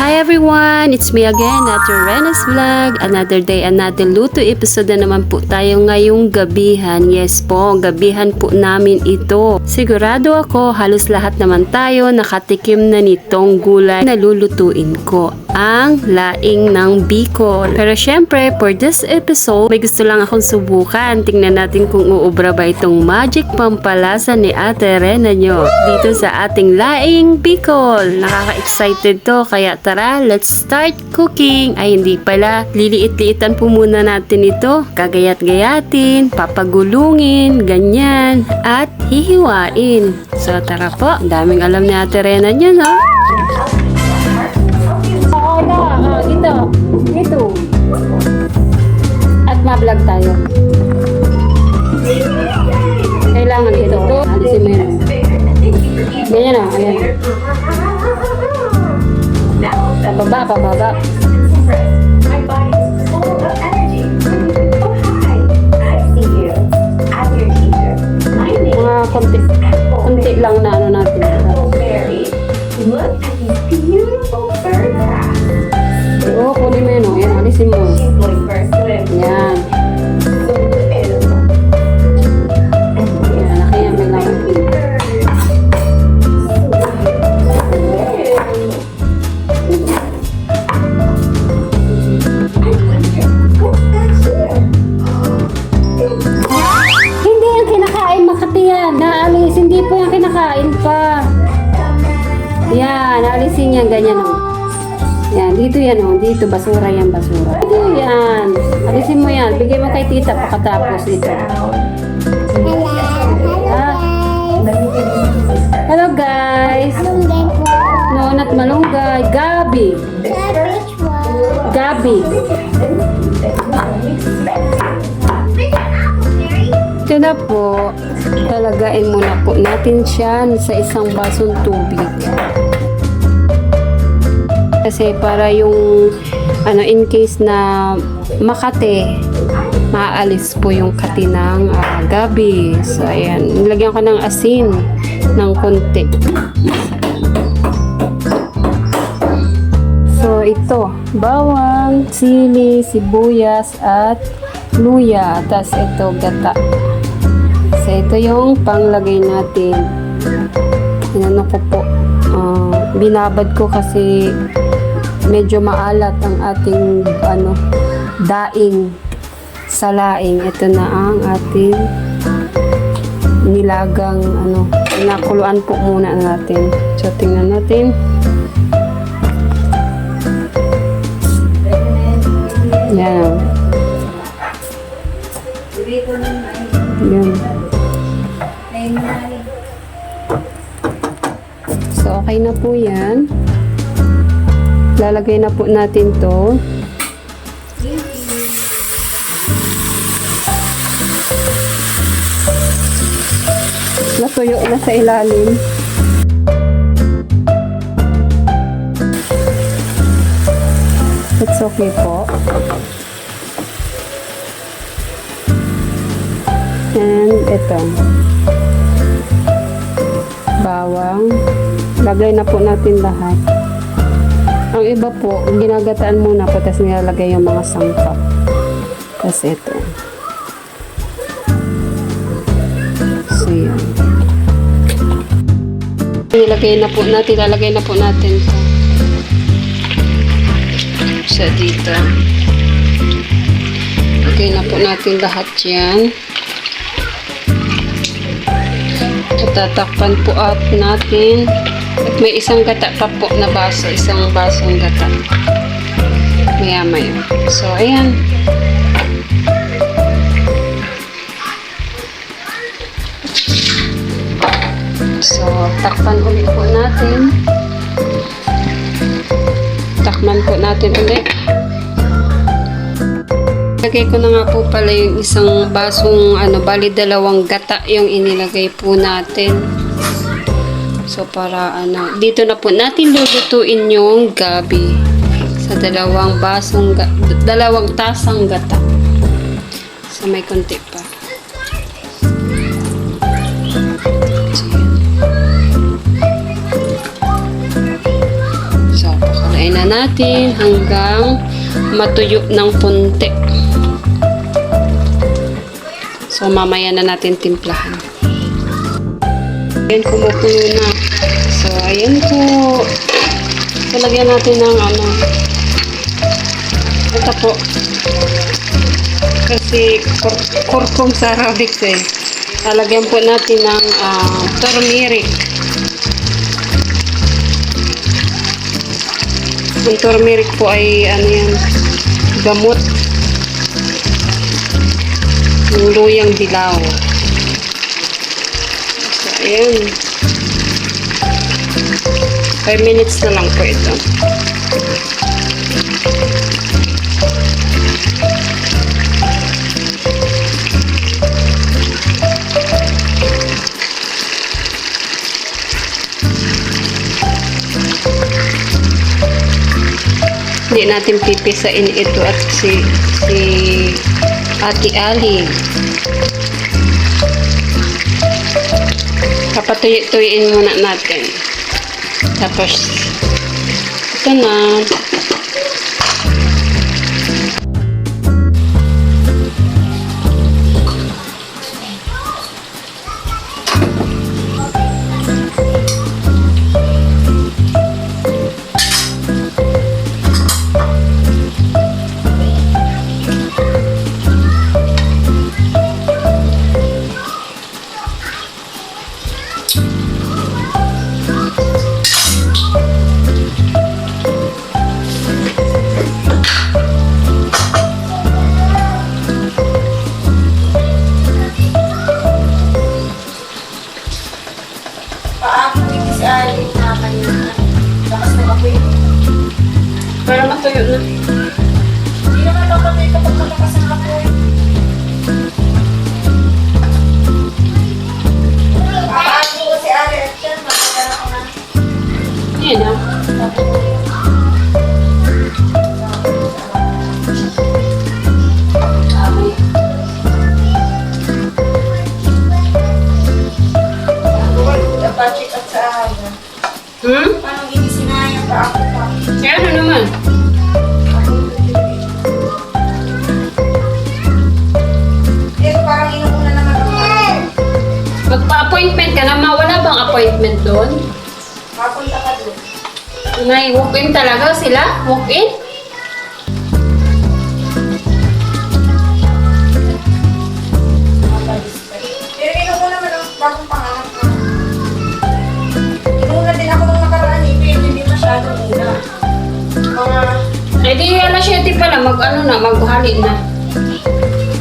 Hi everyone! It's me again, Ate Rena's Vlog. Another day, another luto episode na naman po tayo ngayong gabihan. Yes po, gabihan po namin ito. Sigurado ako, halos lahat naman tayo nakatikim na nitong gulay na lulutuin ko. Ang laing ng Bicol. Pero syempre, for this episode, may gusto lang akong subukan. Tingnan natin kung uubra ba itong magic pampalasa ni Ate Rena nyo dito sa ating laing Bicol. Nakaka-excited to, kaya tara, let's start cooking. Ay, hindi pala. Liliit-liitan po muna natin ito. Kagayat-gayatin, papagulungin, ganyan. At hihiwain. So, tara po. Ang daming alam ni Ate Rena nyo, no? Ito. At ma-vlog tayo. Kailangan ito. Alisin mo yun. Ganyan na. Ayan. Pababa. Mga konti lang na ano natin. Oo, kunin mo yun. Ayan, alisin mo. Ayan. Ayan, may laman. Hindi yan kinakain, Makati yan. Naalis, hindi po yan kinakain pa. Yan, alisin yan, ganyan o. Yan, dito yan o. Dito, basura yan, basura. Dito yan. Alisin mo yan. Bigay mo kay tita pagkatapos dito. Hello guys. Malunggay po. No, not malunggay. Gabi. Gabi. Ito na po. Talagain muna po natin siya sa isang basong tubig. Kasi para yung in case na makate, maaalis po yung kati ng gabi. So ayan, nilagyan ko ng asin ng konti. So ito, bawang, sili, sibuyas at luya. Tapos ito gata. So ito yung panglagay natin. Inano ko po. Binabad ko kasi medyo maalat ang ating daing sa laing. Ito na ang ating nilagang nakuluan po muna natin. So tingnan natin. Yan. Yan. So okay na po yan. Lalagay na po natin to. Natuyo na sa ilalim. It's okay po. And ito. Bawang. Lagay na po natin lahat. Ang iba po, ginagataan muna po, tapos nilalagay yung mga sangkap. Tapos ito. So, yan. Lalagay na po natin ito. So, dito. Lagay na po natin lahat yan. Tatakpan po up natin. At may isang gata pa po na baso. Isang basong gata. Maya-maya. So, ayan. So, takpan ulit po natin. Takman po natin ulit. Lagay ko na nga po pala yung isang basong, bali dalawang gata yung inilagay po natin. So, para dito na po natin lulutuin yung gabi sa dalawang tasang gata. So, may konti pa. So, pakalain na natin hanggang matuyo ng konti. So, mamaya na natin timplahan. Ayan, kumukulo na. So, ayan po. Talagyan natin ng ano. Ito po. Kasi kurkum sa Arabic eh. Talagyan po natin ng turmeric. Ang turmeric po ay ano yan, gamot. Yung luyang dilaw. So, ayan. 5 minutes na lang po ito. Hindi natin pipisain ito at si Ate Ali. Papatuyin muna natin. Tapos, ito na. Para matuyo na. Hindi naman papatay kapag malakas ang apoy. Paano ko si Ari at siya, magkakaroon ko na. Yan na. Patrick at sa Ari. Paano ginisinayang pa ako pa? Kaya ano naman? Pero parang inuuna naman ako. Magpa-appointment ka na. Wala bang appointment doon? Papunta ka doon. May walk-in talaga sila? Walk-in? Pero inuuna naman ang bagong pangalan ko. Inuuna din ako nung nakaraan eh. Pero hindi masyadong una. Eh di alas 7 pala. Mag-ano na. Maghali na.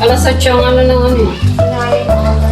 Alas 8 ang ano ng ano. Sinayang ako.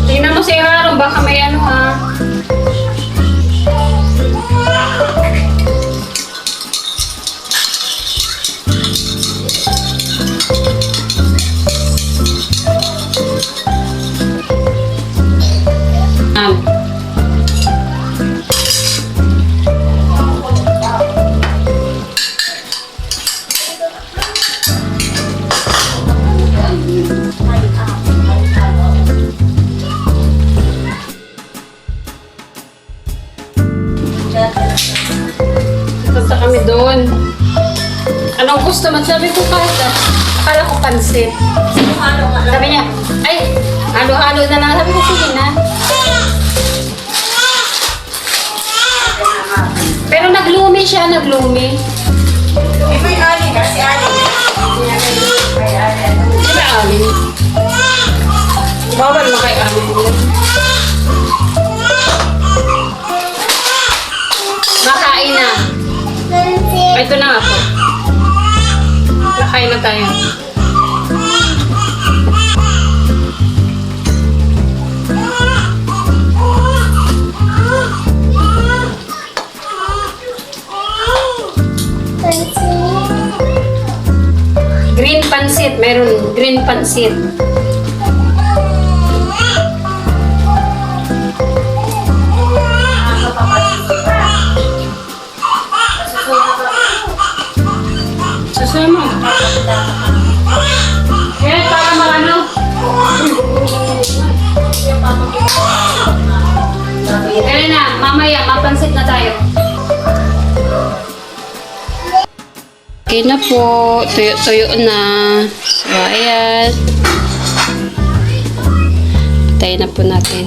Tingnan mo si Haron. Baka may ano ha. Punta kami doon. Anong gusto mo? Sabi ko kahit akala ko pansit. Halo nga lang. Sabi niya, ay, halo-halo na lang. Sabi ko, sige na. Pero naglumi siya, naglumi. Eh, may Ali ka, si Ali. May Ali. Sila amin. Bawal mo kay amin. Makain na. Ito na nga po. Kain na tayo. Green pansit. Meron green pansit. Susunod mo. Kaya para makano. Kaya na, mamaya, mapansit na tayo. Okay na po. Tuyo-tuyo na. So, ayan. Tayo na po natin.